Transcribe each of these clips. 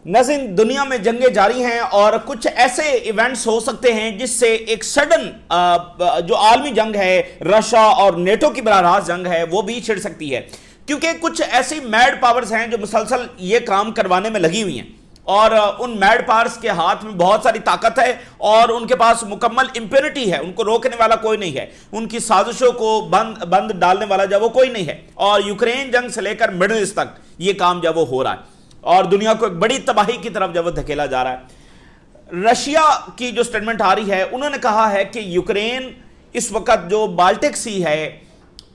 ناظرین، دنیا میں جنگیں جاری ہیں اور کچھ ایسے ایونٹس ہو سکتے ہیں جس سے ایک سڈن جو عالمی جنگ ہے، رشیا اور نیٹو کی براہ راست جنگ ہے، وہ بھی چھڑ سکتی ہے، کیونکہ کچھ ایسی میڈ پاورز ہیں جو مسلسل یہ کام کروانے میں لگی ہوئی ہیں، اور ان میڈ پاورز کے ہاتھ میں بہت ساری طاقت ہے اور ان کے پاس مکمل امپیونٹی ہے، ان کو روکنے والا کوئی نہیں ہے، ان کی سازشوں کو بند ڈالنے والا جب وہ کوئی نہیں ہے، اور یوکرین جنگ سے لے کر مڈل ایسٹ تک یہ کام جب وہ ہو رہا ہے اور دنیا کو ایک بڑی تباہی کی طرف جب وہ دھکیلا جا رہا ہے۔ رشیا کی جو سٹیٹمنٹ آ رہی ہے، انہوں نے کہا ہے کہ یوکرین اس وقت جو بالٹک سی ہے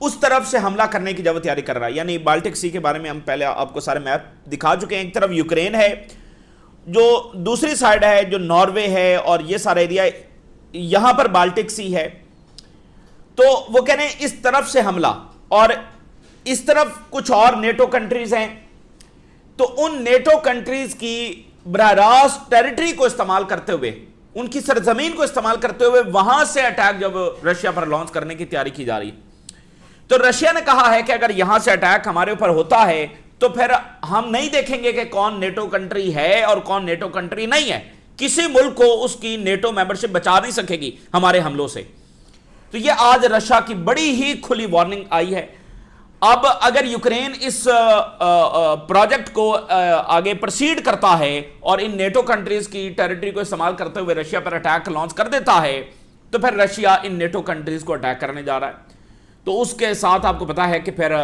اس طرف سے حملہ کرنے کی جب تیاری کر رہا ہے، یعنی بالٹک سی کے بارے میں ہم پہلے آپ کو سارے میپ دکھا چکے ہیں۔ ایک طرف یوکرین ہے، جو دوسری سائیڈ ہے جو ناروے ہے اور یہ سارا ایریا، یہاں پر بالٹک سی ہے، تو وہ کہنے اس طرف سے حملہ، اور اس طرف کچھ اور نیٹو کنٹریز ہیں، تو ان نیٹو کنٹریز کی براہ راست ٹیریٹری کو استعمال کرتے ہوئے، ان کی سرزمین کو استعمال کرتے ہوئے وہاں سے اٹیک جب رشیا پر لانچ کرنے کی تیاری کی جا رہی ہے۔ تو رشیا نے کہا ہے کہ اگر یہاں سے اٹیک ہمارے اوپر ہوتا ہے تو پھر ہم نہیں دیکھیں گے کہ کون نیٹو کنٹری ہے اور کون نیٹو کنٹری نہیں ہے، کسی ملک کو اس کی نیٹو ممبرشپ بچا نہیں سکے گی ہمارے حملوں سے۔ تو یہ آج رشیا کی بڑی ہی کھلی وارننگ آئی ہے۔ اب اگر یوکرین اس پروجیکٹ کو آگے پرسیڈ کرتا ہے اور ان نیٹو کنٹریز کی ٹیریٹری کو استعمال کرتے ہوئے رشیا پر اٹیک لانچ کر دیتا ہے، تو پھر رشیا ان نیٹو کنٹریز کو اٹیک کرنے جا رہا ہے۔ تو اس کے ساتھ آپ کو پتا ہے کہ پھر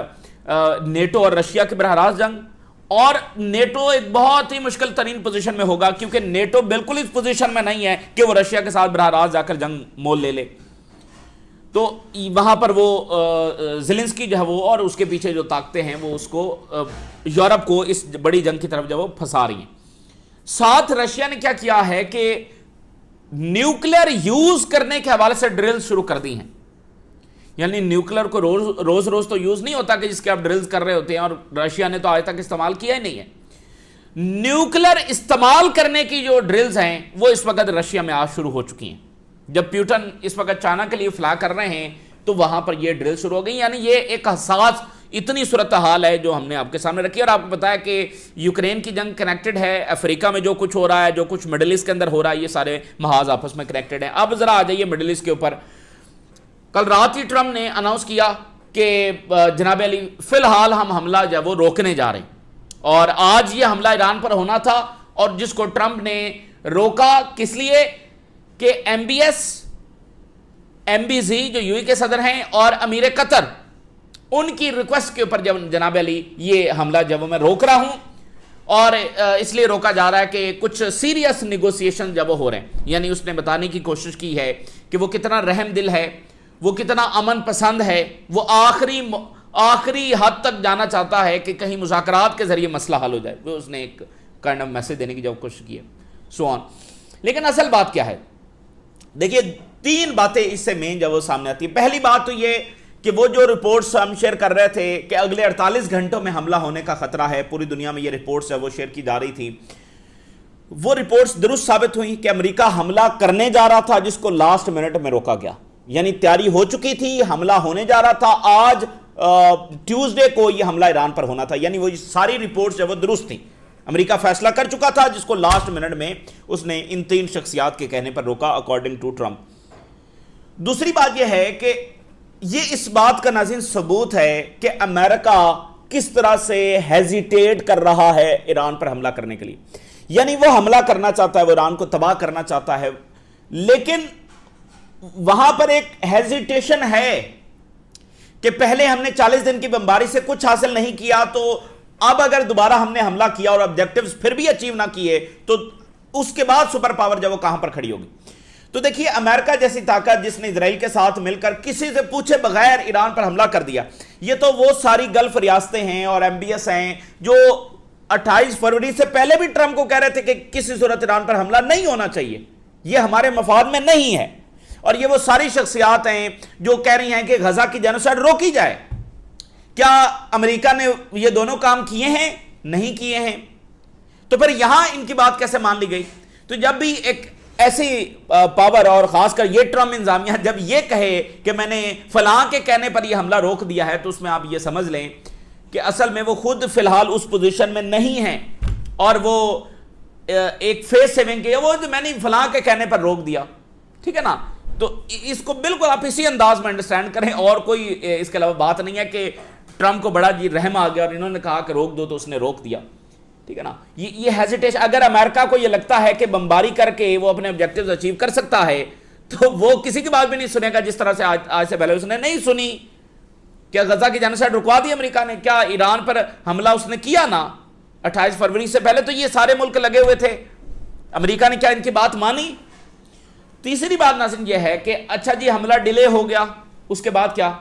نیٹو اور رشیا کی براہ راست جنگ، اور نیٹو ایک بہت ہی مشکل ترین پوزیشن میں ہوگا، کیونکہ نیٹو بالکل اس پوزیشن میں نہیں ہے کہ وہ رشیا کے ساتھ براہ راست جا کر جنگ مول لے لے۔ تو وہاں پر وہ زیلنسکی جو ہے وہ اور اس کے پیچھے جو طاقتیں ہیں وہ اس کو یورپ کو اس بڑی جنگ کی طرف جو وہ پھنسا رہی ہیں۔ ساتھ رشیا نے کیا کیا ہے کہ نیوکلیر یوز کرنے کے حوالے سے ڈرل شروع کر دی ہیں، یعنی نیوکلیر کو روز روز تو یوز نہیں ہوتا کہ جس کے آپ ڈرلز کر رہے ہوتے ہیں، اور رشیا نے تو آج تک استعمال کیا ہی نہیں ہے۔ نیوکلیر استعمال کرنے کی جو ڈرلز ہیں وہ اس وقت رشیا میں آج شروع ہو چکی ہیں۔ جب پیوٹن اس وقت چائنا کے لیے فلائی کر رہے ہیں تو وہاں پر یہ ڈرل شروع ہو گئی، یعنی یہ ایک حساس اتنی صورتحال ہے جو ہم نے آپ کے سامنے رکھی، اور آپ کو بتایا کہ یوکرین کی جنگ کنیکٹڈ ہے، افریقہ میں جو کچھ ہو رہا ہے، جو کچھ مڈل ایسٹ کے اندر ہو رہا ہے، یہ سارے محاذ آپس میں کنیکٹڈ ہیں۔ اب ذرا آ جائیے مڈل ایسٹ کے اوپر۔ کل رات ہی ٹرمپ نے اناؤنس کیا کہ جناب علی فی الحال ہم حملہ جو ہے وہ روکنے جا رہے ہیں، اور آج یہ حملہ ایران پر ہونا تھا، اور جس کو ٹرمپ نے روکا کس لیے کہ MBZ جو UAE کے صدر ہیں اور امیر قطر، ان کی ریکویسٹ کے اوپر جب جناب علی یہ حملہ جب میں روک رہا ہوں، اور اس لیے روکا جا رہا ہے کہ کچھ سیریس نیگوسیشن جب ہو رہے ہیں، یعنی اس نے بتانے کی کوشش کی ہے کہ وہ کتنا رحم دل ہے، وہ کتنا امن پسند ہے، وہ آخری حد تک جانا چاہتا ہے کہ کہیں مذاکرات کے ذریعے مسئلہ حل ہو جائے، وہ اس نے ایک کائنڈ آف میسج دینے کی جب کوشش کی ہے، سو آن۔ لیکن اصل بات کیا ہے؟ دیکھیے، تین باتیں اس سے مین جب وہ سامنے آتی ہے۔ پہلی بات تو یہ کہ وہ جو رپورٹس ہم شیئر کر رہے تھے کہ اگلے 48 گھنٹوں میں حملہ ہونے کا خطرہ ہے، پوری دنیا میں یہ رپورٹس ہے وہ شیئر کی جا رہی تھی، وہ رپورٹس درست ثابت ہوئی کہ امریکہ حملہ کرنے جا رہا تھا جس کو لاسٹ منٹ میں روکا گیا، یعنی تیاری ہو چکی تھی، حملہ ہونے جا رہا تھا، آج ٹیوزڈے کو یہ حملہ ایران پر ہونا تھا، یعنی وہ ساری رپورٹس جو وہ درست تھیں۔ امریکہ فیصلہ کر چکا تھا جس کو لاسٹ منٹ میں اس نے ان تین شخصیات کے کہنے پر روکا، اکارڈنگ ٹو ٹرمپ۔ دوسری بات یہ ہے کہ یہ اس بات کا ناظرین ثبوت ہے کہ امریکہ کس طرح سے ہیزیٹیٹ کر رہا ہے ایران پر حملہ کرنے کے لیے، یعنی وہ حملہ کرنا چاہتا ہے، وہ ایران کو تباہ کرنا چاہتا ہے، لیکن وہاں پر ایک ہیزیٹیشن ہے کہ پہلے ہم نے 40 دن کی بمباری سے کچھ حاصل نہیں کیا، تو اب اگر دوبارہ ہم نے حملہ کیا اور آبجیکٹیوز پھر بھی اچیو نہ کیے تو اس کے بعد سپر پاور جب وہ کہاں پر کھڑی ہوگی۔ تو دیکھیے، امریکہ جیسی طاقت جس نے اسرائیل کے ساتھ مل کر کسی سے پوچھے بغیر ایران پر حملہ کر دیا، یہ تو وہ ساری گلف ریاستیں ہیں اور MBS ہیں جو 28 فروری سے پہلے بھی ٹرمپ کو کہہ رہے تھے کہ کسی صورت ایران پر حملہ نہیں ہونا چاہیے، یہ ہمارے مفاد میں نہیں ہے، اور یہ وہ ساری شخصیات ہیں جو کہہ رہی ہیں کہ غزہ کی جینوسائیڈ روکی جائے۔ کیا امریکہ نے یہ دونوں کام کیے ہیں؟ نہیں کیے ہیں۔ تو پھر یہاں ان کی بات کیسے مان لی گئی؟ تو جب بھی ایک ایسی پاور، اور خاص کر یہ ٹرمپ انتظامیہ جب یہ کہے کہ میں نے فلاں کے کہنے پر یہ حملہ روک دیا ہے، تو اس میں آپ یہ سمجھ لیں کہ اصل میں وہ خود فی الحال اس پوزیشن میں نہیں ہیں، اور وہ ایک فیس سیونگ کیا، وہ میں نے فلاں کے کہنے پر روک دیا، ٹھیک ہے نا. تو اس کو بالکل آپ اسی انداز میں انڈرسٹینڈ کریں، اور کوئی اس کے علاوہ بات نہیں ہے کہ ٹرمپ کو بڑا جی رحم آ گیا اور انہوں نے کہا کہ روک دو تو اس نے روک دیا، ٹھیک ہے نا. یہ ہیزیٹیشن، اگر امریکہ کو یہ لگتا ہے کہ بمباری کر کے وہ اپنے آبجیکٹیوز اچیو کر سکتا ہے تو وہ کسی کی بات بھی نہیں سنے گا، جس طرح سے آج سے پہلے اس نے نہیں سنی. کیا غزہ کی جینوسائیڈ رکوا دی امریکہ نے؟ کیا ایران پر حملہ اس نے کیا نا 28 فروری سے پہلے؟ تو یہ سارے ملک لگے ہوئے تھے، امریکہ نے کیا ان کی بات مانی؟ تیسری بات ناظرین یہ ہے کہ اچھا جی حملہ ڈیلے ہو گیا، اس کے بعد کیا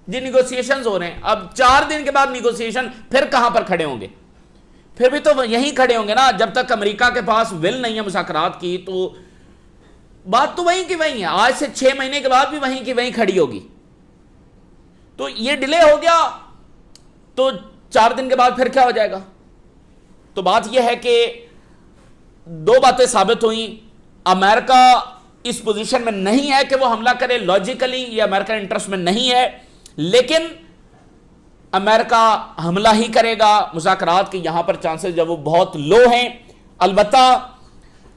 جی؟ نیگوسیشنز ہو رہے ہیں. اب 4 دن کے بعد نیگوسیشن، پھر کہاں پر کھڑے ہوں گے؟ پھر بھی تو یہیں کھڑے ہوں گے نا. جب تک امریکہ کے پاس ول نہیں ہے مذاکرات کی تو بات تو وہیں کی وہیں ہے. آج سے 6 مہینے کے بعد بھی وہیں کی وہیں کھڑی ہوگی. تو یہ ڈیلے ہو گیا تو 4 دن کے بعد پھر کیا ہو جائے گا؟ تو بات یہ ہے کہ 2 باتیں ثابت ہوئیں. امریکہ اس پوزیشن میں نہیں ہے کہ وہ حملہ کرے لاجیکلی، یہ امریکہ انٹرسٹ میں نہیں ہے، لیکن امریکہ حملہ ہی کرے گا. مذاکرات کے یہاں پر چانسز جب وہ بہت لو ہیں. البتہ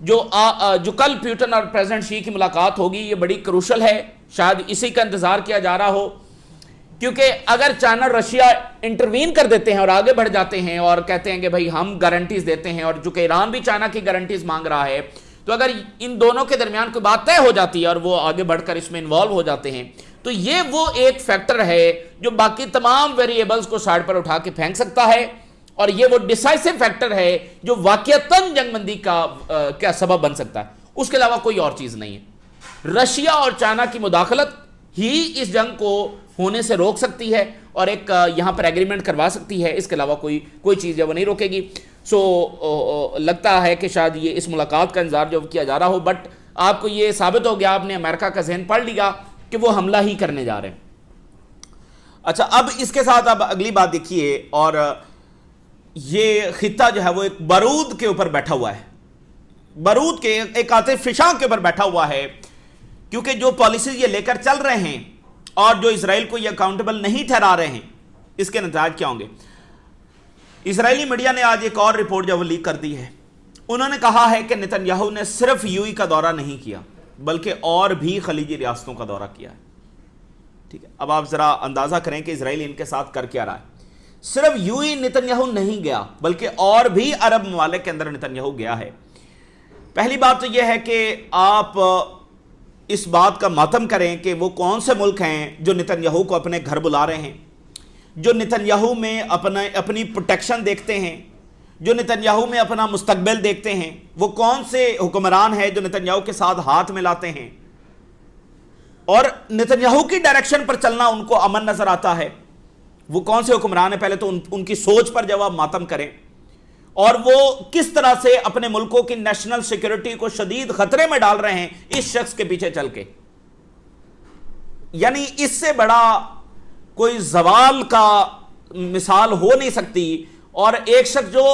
جو کل پیوٹن اور پریزیڈنٹ شی کی ملاقات ہوگی یہ بڑی کروشل ہے، شاید اسی کا انتظار کیا جا رہا ہو، کیونکہ اگر چائنا اور رشیا انٹروین کر دیتے ہیں اور آگے بڑھ جاتے ہیں اور کہتے ہیں کہ بھائی ہم گارنٹیز دیتے ہیں، اور چونکہ ایران بھی چائنا کی گارنٹیز مانگ رہا ہے، تو اگر ان دونوں کے درمیان کوئی بات طے ہو جاتی ہے اور وہ آگے بڑھ کر اس میں انوالو ہو جاتے ہیں، تو یہ وہ ایک فیکٹر ہے جو باقی تمام ویریبلز کو سائڈ پر اٹھا کے پھینک سکتا ہے، اور یہ وہ ڈیسائسو فیکٹر ہے جو واقعتاً جنگ بندی کا سبب بن سکتا ہے. اس کے علاوہ کوئی اور چیز نہیں ہے. رشیا اور چائنا کی مداخلت ہی اس جنگ کو ہونے سے روک سکتی ہے اور ایک یہاں پر ایگریمنٹ کروا سکتی ہے. اس کے علاوہ کوئی چیز ہے وہ نہیں روکے گی. لگتا ہے کہ شاید یہ اس ملاقات کا انتظار جو کیا جا رہا ہو، بٹ آپ کو یہ ثابت ہو گیا، آپ نے امریکہ کا ذہن پڑھ لیا کہ وہ حملہ ہی کرنے جا رہے ہیں. اچھا، اب اس کے ساتھ اب اگلی بات دیکھیے، اور یہ خطہ جو ہے وہ ایک بارود کے اوپر بیٹھا ہوا ہے، بارود کے ایک آتش فشاں کے اوپر بیٹھا ہوا ہے، کیونکہ جو پالیسیز یہ لے کر چل رہے ہیں اور جو اسرائیل کو یہ اکاؤنٹیبل نہیں ٹھہرا رہے ہیں، اس کے نتائج کیا ہوں گے. اسرائیلی میڈیا نے آج ایک اور رپورٹ جو وہ لیک کر دی ہے. انہوں نے کہا ہے کہ نتن یاہو نے صرف یو ای کا دورہ نہیں کیا بلکہ اور بھی خلیجی ریاستوں کا دورہ کیا ہے. ٹھیک ہے، اب آپ ذرا اندازہ کریں کہ اسرائیل ان کے ساتھ کر کیا رہا ہے. صرف یو ای نتن یاہو نہیں گیا بلکہ اور بھی عرب ممالک کے اندر نتن یاہو گیا ہے. پہلی بات تو یہ ہے کہ آپ اس بات کا ماتم کریں کہ وہ کون سے ملک ہیں جو نتن یاہو کو اپنے گھر بلا رہے ہیں، جو نتن یاہو میں اپنی پروٹیکشن دیکھتے ہیں، جو نتن یاہو میں اپنا مستقبل دیکھتے ہیں. وہ کون سے حکمران ہیں جو نتن یاہو کے ساتھ ہاتھ ملاتے ہیں اور نتن یاہو کی ڈائریکشن پر چلنا ان کو امن نظر آتا ہے. وہ کون سے حکمران ہیں؟ پہلے تو ان کی سوچ پر جب آپ ماتم کریں، اور وہ کس طرح سے اپنے ملکوں کی نیشنل سیکیورٹی کو شدید خطرے میں ڈال رہے ہیں اس شخص کے پیچھے چل کے. یعنی اس سے بڑا کوئی زوال کا مثال ہو نہیں سکتی. اور ایک شخص جو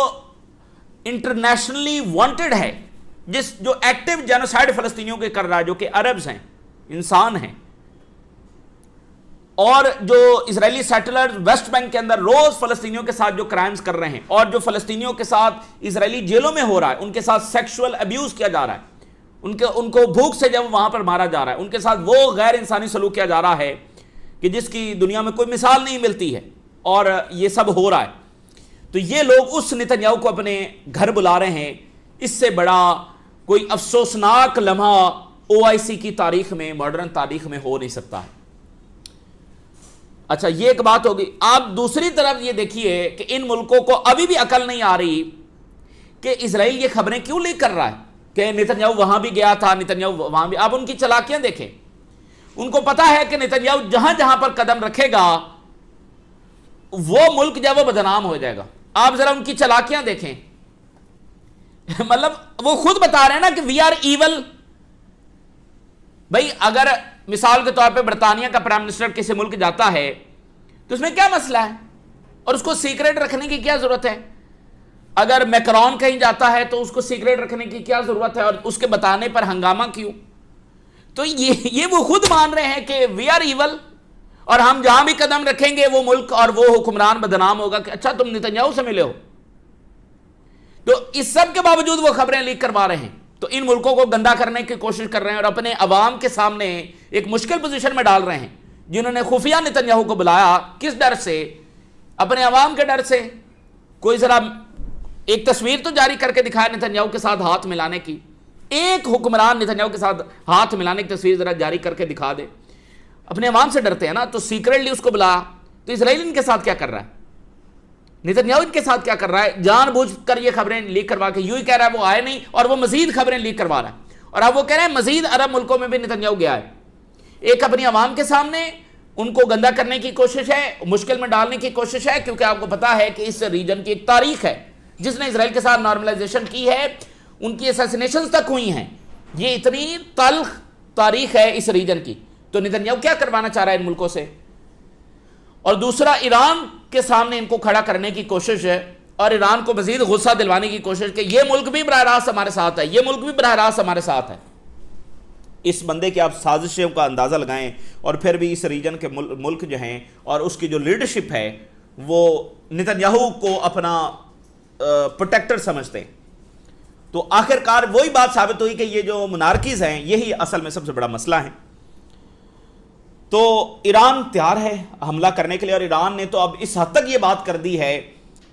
انٹرنیشنلی وانٹڈ ہے، جو ایکٹیو جینوسائیڈ فلسطینیوں کے کر رہا ہے، جو کہ عربز ہیں، انسان ہیں، اور جو اسرائیلی سیٹلرز ویسٹ بینک کے اندر روز فلسطینیوں کے ساتھ جو کرائمز کر رہے ہیں، اور جو فلسطینیوں کے ساتھ اسرائیلی جیلوں میں ہو رہا ہے، ان کے ساتھ سیکشول ابیوز کیا جا رہا ہے، ان کو بھوک سے جب وہاں پر مارا جا رہا ہے، ان کے ساتھ وہ غیر انسانی سلوک کیا جا رہا ہے کہ جس کی دنیا میں کوئی مثال نہیں ملتی ہے، اور یہ سب ہو رہا ہے. تو یہ لوگ اس نتن یاہو کو اپنے گھر بلا رہے ہیں. اس سے بڑا کوئی افسوسناک لمحہ OIC کی تاریخ میں، ماڈرن تاریخ میں ہو نہیں سکتا ہے. اچھا، یہ ایک بات ہوگی. آپ دوسری طرف یہ دیکھیے کہ ان ملکوں کو ابھی بھی عقل نہیں آ رہی کہ اسرائیل یہ خبریں کیوں لیک کر رہا ہے کہ نتن یاہو وہاں بھی گیا تھا، نتن یاہو وہاں بھی. آپ ان کی چالاکیاں دیکھیں. ان کو پتا ہے کہ نتن یاہو جہاں جہاں پر قدم رکھے گا وہ ملک جو وہ بدنام ہو جائے گا. آپ ذرا ان کی چالاکیاں دیکھیں. مطلب وہ خود بتا رہے ہیں نا کہ وی آر ایول. بھائی اگر مثال کے طور پہ برطانیہ کا پرائم منسٹر کسی ملک جاتا ہے تو اس میں کیا مسئلہ ہے اور اس کو سیکریٹ رکھنے کی کیا ضرورت ہے؟ اگر میکرون کہیں جاتا ہے تو اس کو سیکریٹ رکھنے کی کیا ضرورت ہے اور اس کے بتانے پر ہنگامہ کیوں؟ تو یہ وہ خود مان رہے ہیں کہ وی آر ایول، اور ہم جہاں بھی قدم رکھیں گے وہ ملک اور وہ حکمران بدنام ہوگا. کہ اچھا تم نتن یاہو سے ملے ہو. تو اس سب کے باوجود وہ خبریں لیک کروا رہے ہیں، تو ان ملکوں کو گندا کرنے کی کوشش کر رہے ہیں اور اپنے عوام کے سامنے ایک مشکل پوزیشن میں ڈال رہے ہیں. جنہوں نے خفیہ نتنیاہو کو بلایا، کس ڈر سے؟ اپنے عوام کے ڈر سے. کوئی ذرا ایک تصویر تو جاری کر کے دکھائے نتنیاہو کے ساتھ ہاتھ ملانے کی، ایک حکمران نتنیاہو کے ساتھ ہاتھ ملانے کی تصویر ذرا جاری کر کے دکھا دے. اپنے عوام سے ڈرتے ہیں نا، تو سیکریٹلی اس کو بلایا. تو اسرائیل ان کے ساتھ کیا کر رہا ہے؟ نتنیاہو ان کے ساتھ کیا کر رہا ہے؟ جان بوجھ کر یہ خبریں لیک کروا کے یوں ہی کہہ رہا ہے وہ آئے نہیں، اور وہ مزید خبریں لیک کروا رہا ہے. اور اب وہ کہہ رہے ہیں مزید عرب ملکوں میں بھی نتنیاہو گیا ہے. ایک اپنی عوام کے سامنے ان کو گندا کرنے کی کوشش ہے، مشکل میں ڈالنے کی کوشش ہے، کیونکہ آپ کو پتا ہے کہ اس ریجن کی ایک تاریخ ہے جس نے اسرائیل کے ساتھ نارملائزیشن کی ہے، ان کی اسیسینیشنز تک ہوئی ہیں. یہ اتنی تلخ تاریخ ہے اس ریجن کی. تو نتنیاہو کیا کروانا چاہ رہا ہے ان ملکوں سے؟ اور دوسرا، ایران کے سامنے ان کو کھڑا کرنے کی کوشش ہے اور ایران کو مزید غصہ دلوانے کی کوشش کہ یہ ملک بھی براہ راست ہمارے ساتھ ہے، یہ ملک بھی براہ راست ہمارے ساتھ ہے. اس بندے کی آپ سازشوں کا اندازہ لگائیں، اور پھر بھی اس ریجن کے ملک جو ہیں اور اس کی جو لیڈرشپ ہے وہ نتنیاہو کو اپنا پروٹیکٹر سمجھتے ہیں. تو آخر کار وہی بات ثابت ہوئی کہ یہ جو منارکیز ہیں یہی اصل میں سب سے بڑا مسئلہ ہے. تو ایران تیار ہے حملہ کرنے کے لیے، اور ایران نے تو اب اس حد تک یہ بات کر دی ہے،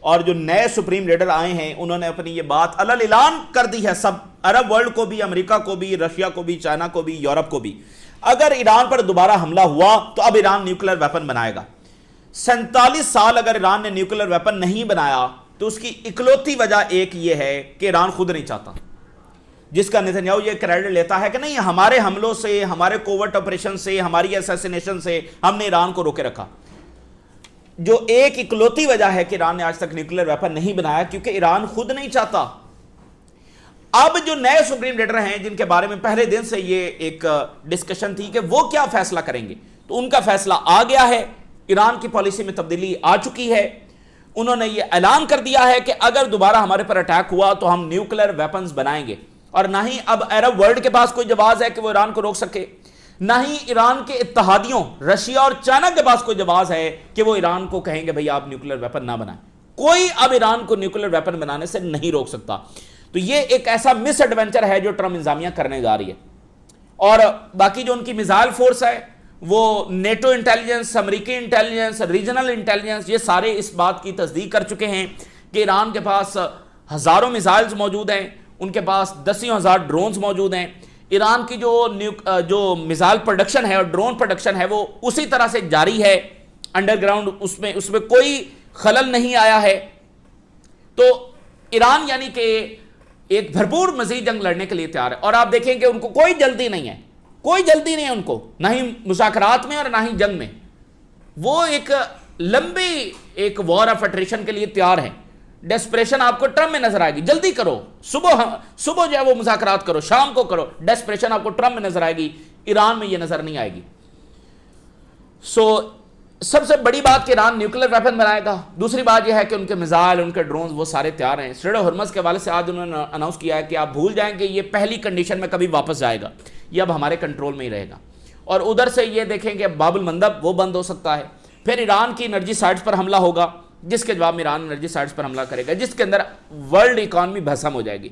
اور جو نئے سپریم لیڈر آئے ہیں انہوں نے اپنی یہ بات علل اعلان کر دی ہے سب عرب ورلڈ کو بھی، امریکہ کو بھی، رشیا کو بھی، چائنا کو بھی، یورپ کو بھی. اگر ایران پر دوبارہ حملہ ہوا تو اب ایران نیوکلیر ویپن بنائے گا. 47 سال اگر ایران نے نیوکلیر ویپن نہیں بنایا تو اس کی اکلوتی وجہ ایک یہ ہے کہ ایران خود نہیں چاہتا، جس کا نتنیاہو یہ کریڈٹ لیتا ہے کہ نہیں، ہمارے حملوں سے، ہمارے کوورٹ آپریشن سے، ہماری اسیسینیشن سے ہم نے ایران کو روکے رکھا. جو ایک اکلوتی وجہ ہے کہ ایران نے آج تک نیوکلیر ویپن نہیں بنایا، کیونکہ ایران خود نہیں چاہتا. اب جو نئے سپریم لیڈر ہیں جن کے بارے میں پہلے دن سے یہ ایک ڈسکشن تھی کہ وہ کیا فیصلہ کریں گے، تو ان کا فیصلہ آ گیا ہے. ایران کی پالیسی میں تبدیلی آ چکی ہے. انہوں نے یہ اعلان کر دیا ہے کہ اگر دوبارہ ہمارے پر اٹیک ہوا تو ہم نیوکلیر ویپنز بنائیں گے. اور نہ ہی اب عرب ورلڈ کے پاس کوئی جواز ہے کہ وہ ایران کو روک سکے، نہ ہی ایران کے اتحادیوں رشیا اور چائنا کے پاس کوئی جواز ہے کہ وہ ایران کو کہیں گے بھئی آپ نیوکلیر ویپن نہ بنائیں. کوئی اب ایران کو نیوکلیر ویپن بنانے سے نہیں روک سکتا. تو یہ ایک ایسا مس ایڈونچر ہے جو ٹرمپ انتظامیہ کرنے جا رہی ہے. اور باقی جو ان کی میزائل فورس ہے، وہ نیٹو انٹیلیجنس، امریکی انٹیلیجنس، ریجنل انٹیلیجنس، یہ سارے اس بات کی تصدیق کر چکے ہیں کہ ایران کے پاس ہزاروں میزائلز موجود ہیں، ان کے پاس دسیوں ہزار ڈرونز موجود ہیں. ایران کی جو میزائل پروڈکشن ہے اور ڈرون پروڈکشن ہے وہ اسی طرح سے جاری ہے انڈر گراؤنڈ، اس میں کوئی خلل نہیں آیا ہے. تو ایران یعنی کہ ایک بھرپور مزید جنگ لڑنے کے لیے تیار ہے. اور آپ دیکھیں کہ ان کو کوئی جلدی نہیں ہے، کوئی جلدی نہیں ہے ان کو، نہ ہی مذاکرات میں اور نہ ہی جنگ میں. وہ ایک لمبی ایک وار آف اٹریشن کے لیے تیار ہیں. ڈیسپریشن آپ کو ٹرمپ میں نظر آئے گی. جلدی کرو، صبح جو ہے وہ مذاکرات کرو، شام کو کرو. ڈیسپریشن آپ کو ٹرمپ میں نظر آئے گی، ایران میں یہ نظر نہیں آئے گی. سب سے بڑی بات کہ ایران نیوکلیر ویپن بنائے گا. دوسری بات یہ ہے کہ ان کے میزائل، ان کے ڈرونز وہ سارے تیار ہیں. اسٹریٹ آف ہرمز کے حوالے سے آج انہوں نے اناؤنس کیا ہے کہ آپ بھول جائیں کہ یہ پہلی کنڈیشن میں کبھی واپس جائے گا، یہ اب ہمارے کنٹرول میں ہی رہے گا. اور ادھر سے یہ دیکھیں کہ باب المندب وہ بند ہو سکتا ہے. پھر ایران کی انرجی سائٹس پر حملہ ہوگا، جس کے جواب میں ایران انرجی سائٹس پر حملہ کرے گا، جس کے اندر ورلڈ اکانومی بھسم ہو جائے گی.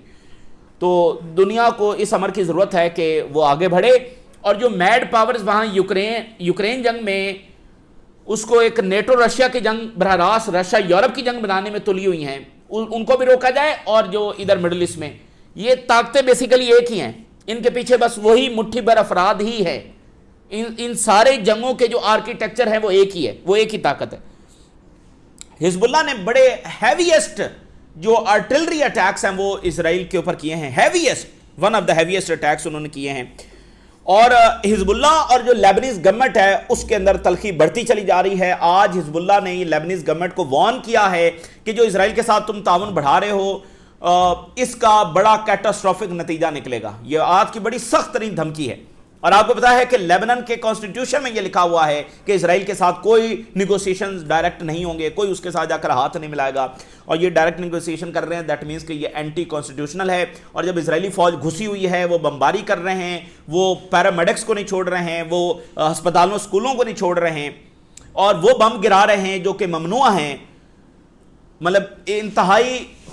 تو دنیا کو اس امر کی ضرورت ہے کہ وہ آگے بڑھے. اور جو میڈ پاورز وہاں یوکرین جنگ میں اس کو ایک نیٹو رشیا کی جنگ، براہ راست رشیا یورپ کی جنگ بنانے میں تلی ہوئی ہیں، ان کو بھی روکا جائے. اور جو ادھر مڈل ایسٹ میں یہ طاقتیں بیسیکلی ایک ہی ہیں، ان کے پیچھے بس وہی مٹھی بھر افراد ہی ہے. ان سارے جنگوں کے جو آرکیٹیکچر ہیں وہ ایک ہی ہے، وہ ایک ہی طاقت ہے. حزب اللہ نے بڑے ہیویسٹ جو آرٹلری اٹیکس ہیں وہ اسرائیل کے اوپر کیے ہیں. Heaviest, one of the heaviest attacks انہوں نے کیے ہیں. اور حزب اللہ اور جو لیبنیز گورنمنٹ ہے اس کے اندر تلخی بڑھتی چلی جا رہی ہے. آج حزب اللہ نے لیبنیز گورنمنٹ کو وارن کیا ہے کہ جو اسرائیل کے ساتھ تم تعاون بڑھا رہے ہو اس کا بڑا کیٹاسٹرافک نتیجہ نکلے گا. یہ آج کی بڑی سخت ترین دھمکی ہے. اور آپ کو پتا ہے کہ لیبنن کے کانسٹیٹیوشن میں یہ لکھا ہوا ہے کہ اسرائیل کے ساتھ کوئی نیگوسیشنز ڈائریکٹ نہیں ہوں گے، کوئی اس کے ساتھ جا کر ہاتھ نہیں ملائے گا. اور یہ ڈائریکٹ نیگوسیشن کر رہے ہیں، دیٹ مینس کہ یہ اینٹی کانسٹیٹیوشنل ہے. اور جب اسرائیلی فوج گھسی ہوئی ہے، وہ بمباری کر رہے ہیں، وہ پیرامیڈکس کو نہیں چھوڑ رہے ہیں، وہ ہسپتالوں اسکولوں کو نہیں چھوڑ رہے ہیں، اور وہ بم گرا رہے ہیں جو کہ ممنوع ہیں. مطلب انتہائی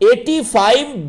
$85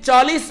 $40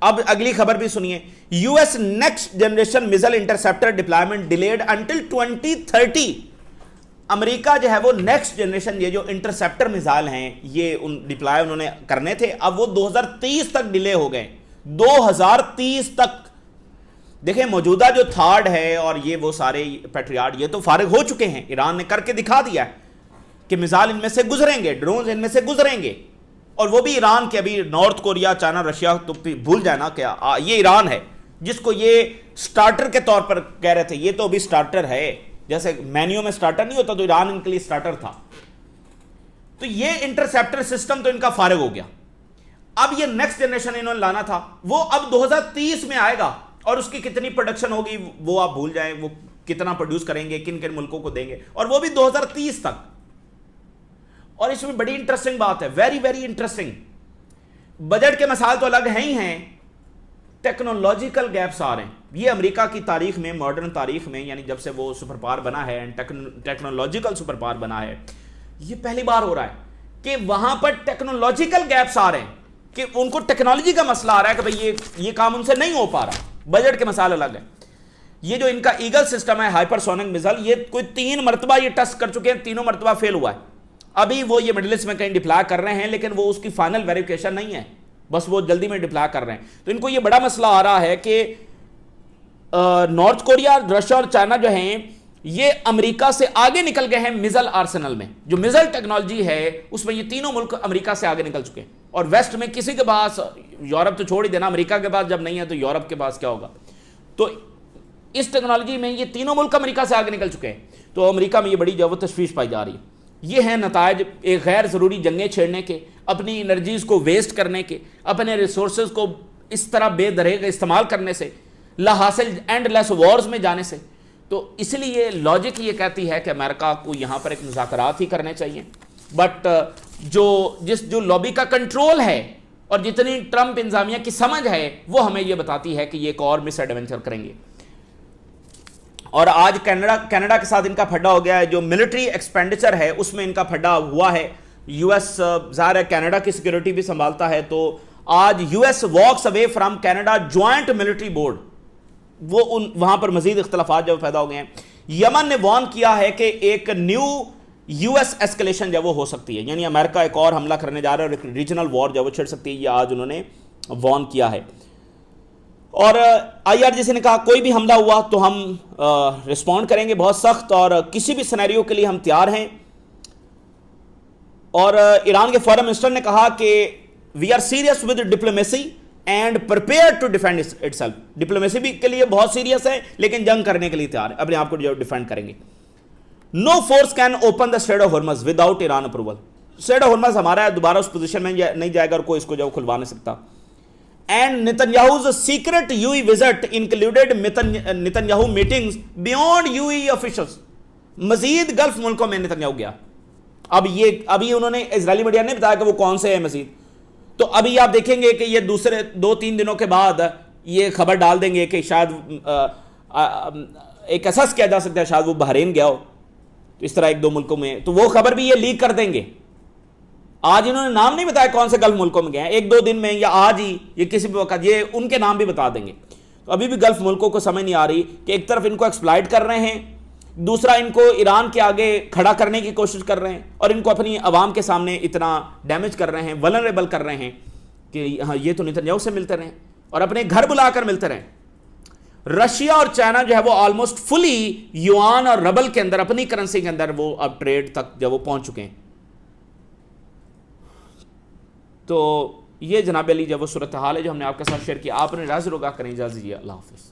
اب اگلی خبر بھی سنیے. U S next generation missile interceptor deployment delayed until 2030. امریکہ جو ہے وہ نیکسٹ جنریشن یہ جو انٹرسپٹر میزائل ہیں یہ ڈپلائی انہوں نے کرنے تھے, اب وہ 2030 تک ڈیلے ہو گئے. 2030 تک. دیکھیں موجودہ جو تھارڈ ہے اور یہ وہ سارے پیٹریاٹ یہ تو فارغ ہو چکے ہیں, ایران نے کر کے دکھا دیا ہے کہ میزائل ان میں سے گزریں گے, ڈرونز ان میں سے گزریں گے, اور وہ بھی ایران کے. ابھی نارتھ کوریا, چائنا, رشیا تو بھول جائے نا کیا یہ ایران ہے جس کو یہ سٹارٹر کے طور پر کہہ رہے تھے, یہ تو ابھی سٹارٹر ہے, جیسے مینیو میں سٹارٹر نہیں ہوتا تو ایران ان کے لیے سٹارٹر تھا. تو یہ انٹرسپٹر سسٹم تو ان کا فارغ ہو گیا. اب یہ نیکسٹ جنریشن انہوں نے لانا تھا, وہ اب 2030 میں آئے گا, اور اس کی کتنی پروڈکشن ہوگی وہ آپ بھول جائیں, وہ کتنا پروڈیوس کریں گے, کن کن ملکوں کو دیں گے, اور وہ بھی 2030 تک. اور اس میں بڑی انٹرسٹنگ بات ہے, ویری ویری انٹرسٹنگ. بجٹ کے مسائل تو الگ ہیں ہی ہیں, ٹیکنالوجیکل گیپس آ رہے ہیں. یہ امریکہ کی تاریخ میں, ماڈرن تاریخ میں, یعنی جب سے وہ سپر پاور بنا ہے, ٹیکنالوجیکل سپر پاور بنا ہے, یہ پہلی بار ہو رہا ہے کہ وہاں پر ٹیکنالوجیکل گیپس آ رہے ہیں, کہ ان کو ٹیکنالوجی کا مسئلہ آ رہا ہے کہ بھئی یہ کام ان سے نہیں ہو پا رہا. بجٹ کے مسائل الگ ہیں. یہ جو ان کا ایگل سسٹم ہے, ہائپر سونک میزائل, یہ کوئی 3 مرتبہ یہ ٹیسٹ کر چکے ہیں, تینوں مرتبہ فیل ہوا ہے. ابھی وہ یہ مڈل ایسٹ میں کہیں ڈپلائی کر رہے ہیں, لیکن وہ اس کی فائنل ویریفیکیشن نہیں ہے, بس وہ جلدی میں ڈپلائی کر رہے ہیں. تو ان کو یہ بڑا مسئلہ آ رہا ہے کہ نارتھ کوریا, رشیا اور چائنا جو ہیں یہ امریکہ سے آگے نکل گئے ہیں میزائل آرسنل میں. جو میزائل ٹیکنالوجی ہے اس میں یہ تینوں ملک امریکہ سے آگے نکل چکے ہیں, اور ویسٹ میں کسی کے پاس, یورپ تو چھوڑ ہی دینا, امریکہ کے پاس جب نہیں ہے تو یورپ کے پاس کیا ہوگا. تو اس ٹیکنالوجی میں یہ تینوں ملک امریکہ سے آگے نکل چکے ہیں. تو امریکہ میں یہ بڑی جو وہ تشویش پائی جا رہی ہے. یہ ہیں نتائج ایک غیر ضروری جنگیں چھیڑنے کے, اپنی انرجیز کو ویسٹ کرنے کے, اپنے ریسورسز کو اس طرح بے دریغ استعمال کرنے سے, لا حاصل اینڈ لیس وارز میں جانے سے. تو اس لیے لاجک یہ کہتی ہے کہ امریکہ کو یہاں پر ایک مذاکرات ہی کرنے چاہیے. بٹ جو لابی کا کنٹرول ہے اور جتنی ٹرمپ انتظامیہ کی سمجھ ہے وہ ہمیں یہ بتاتی ہے کہ یہ ایک اور مس ایڈونچر کریں گے. اور آج کینیڈا کے ساتھ ان کا پھڈا ہو گیا ہے. جو ملٹری ایکسپینڈیچر ہے اس میں ان کا پھڈا ہوا ہے. یو ایس ظاہر ہے کینیڈا کی سیکیورٹی بھی سنبھالتا ہے, تو آج U S walks away from Canada joint military board. وہ وہاں پر مزید اختلافات جو پیدا ہو گئے ہیں. یمن نے وارن کیا ہے کہ ایک نیو یو ایس ایسکلیشن جو وہ ہو سکتی ہے, یعنی امریکہ ایک اور حملہ کرنے جا رہا ہے اور ایک ریجنل وار جو وہ چھڑ سکتی ہے. یہ آج انہوں نے وارن کیا ہے. اور آئی آر جی سی نے کہا کوئی بھی حملہ ہوا تو ہم رسپونڈ کریں گے بہت سخت, اور کسی بھی سینیریو کے لیے ہم تیار ہیں. اور ایران کے فارن منسٹر نے کہا کہ we are serious with diplomacy and prepare to defend itself. Diplomacy بھی کے لیے بہت سیریس ہے, لیکن جنگ کرنے کے لیے تیار ہے, اپنے آپ کو جو ڈیفینڈ کریں گے. No force can open the strait of Hormuz without Iran approval. Strait of Hormuz ہمارا ہے, دوبارہ اس پوزیشن میں نہیں جائے گا اور کوئی اس کو جو کھلوا نہیں سکتا. And Netanyahu's secret UAE visit included Netanyahu meetings beyond UAE officials. مزید گلف ملکوں میں نتنیاہو گیا. ابھی انہوں نے اسرائیلی میڈیا نے بتایا کہ وہ کون سے ہیں مزید. تو ابھی آپ دیکھیں گے کہ یہ دوسرے 2-3 دنوں کے بعد یہ خبر ڈال دیں گے کہ شاید ایک اسس کیا جا سکتا ہے شاید وہ بحرین گیا ہو, تو اس طرح 1-2 ملکوں میں, تو وہ خبر بھی یہ لیک کر دیں گے. آج انہوں نے نام نہیں بتایا کون سے گلف ملکوں میں گئے ہیں, 1-2 دن میں یا آج ہی یہ کسی بھی وقت یہ ان کے نام بھی بتا دیں گے. تو ابھی بھی گلف ملکوں کو سمجھ نہیں آ رہی کہ ایک طرف ان کو ایکسپلائٹ کر رہے ہیں, دوسرا ان کو ایران کے آگے کھڑا کرنے کی کوشش کر رہے ہیں, اور ان کو اپنی عوام کے سامنے اتنا ڈیمیج کر رہے ہیں, ولنریبل کر رہے ہیں کہ ہاں یہ تو نتنیاہو سے ملتے رہیں اور اپنے گھر بلا کر ملتے رہیں. رشیا اور چائنا جو ہے وہ آلموسٹ فلی یوان اور ربل کے اندر, اپنی کرنسی کے اندر وہ اب ٹریڈ تک جو وہ پہنچ چکے ہیں. تو یہ جناب علی جو وہ صورتحال ہے جو ہم نے آپ کے ساتھ شیئر کیا. آپ نے رائے ضرور آگاہ کریں. اجازت دیجیے, اللہ حافظ.